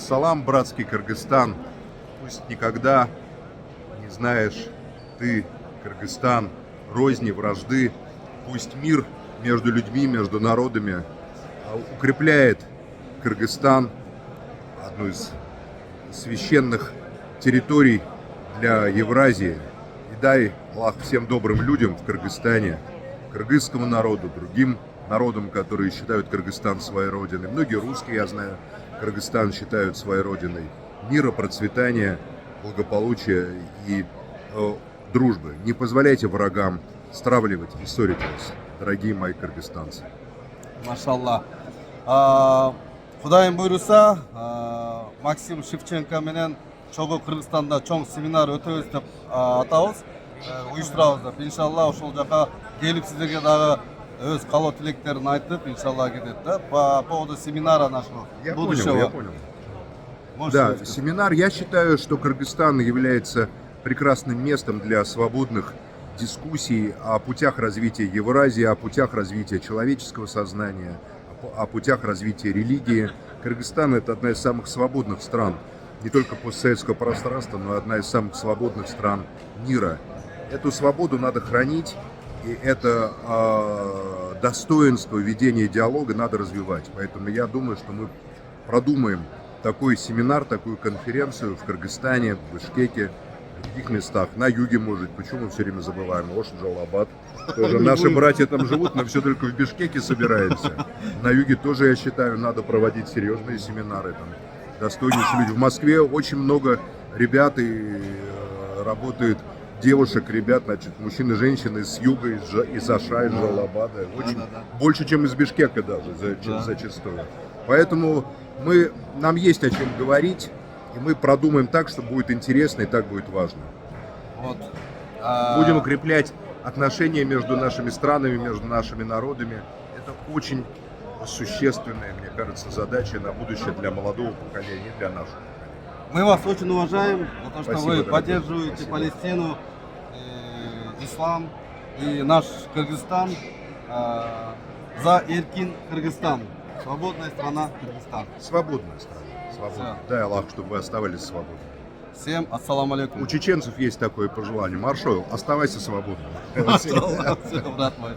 Ассалам, братский Кыргызстан. Пусть никогда не знаешь ты, Кыргызстан, розни, вражды. Пусть мир между людьми, между народами укрепляет Кыргызстан, одну из священных территорий для Евразии. И дай Аллах всем добрым людям в Кыргызстане, кыргызскому народу, другим народам, которые считают Кыргызстан своей родиной. Многие русские, я знаю, Кыргызстан считают своей родиной. Мира, процветания, благополучия и дружбы. Не позволяйте врагам стравливать и ссорить вас, дорогие мои кыргызстанцы. Машалла. Кудайым буйруса, Максим Шевченко менен Чогуу Кыргызстанда чоң семинар өтөбүз деп атабыз, уюштурабыз деп. Иншалла ошол жака келип сиздерге дагы өз каалоо тилектерин айтып, иншалла кетет да. По поводу семинара нашего будущего. Я понял. Да, семинар. Я считаю, что Кыргызстан является прекрасным местом для свободных дискуссий о путях развития Евразии, о путях развития человеческого сознания, о путях развития религии. Кыргызстан — это одна из самых свободных стран, не только постсоветского пространства, но и одна из самых свободных стран мира. Эту свободу надо хранить, и это достоинство ведения диалога надо развивать. Поэтому я думаю, что мы продумаем такой семинар, такую конференцию в Кыргызстане, в Бишкеке, в других местах, на юге, может, почему мы все время забываем, Ош, Джалабад. Тоже наши братья там живут, мы все только в Бишкеке собираемся. На юге тоже, я считаю, надо проводить серьезные семинары. Там достойнейшие люди. В Москве очень много ребят и работают, девушек, ребят, значит, мужчин и женщин с юга, из Аша, из Джалабада. Очень, больше, чем из Бишкека даже, зачастую. Поэтому нам есть о чем говорить, и мы продумаем так, что будет интересно и так будет важно. Вот. Будем укреплять отношения между нашими странами, между нашими народами. Это очень существенная, мне кажется, задача на будущее для молодого поколения и для нашего. Мы вас очень уважаем за то, что Спасибо, вы дорогой. поддерживаете Спасибо. Палестину, ислам и наш Кыргызстан. За Эркин Кыргызстан. Свободная страна Кыргызстан. Свободная страна. Свободная. Дай Аллах, чтобы вы оставались свободными. Всем ассаламу алейкум. У чеченцев есть такое пожелание. Маршал, оставайся свободным. Все, брат мой.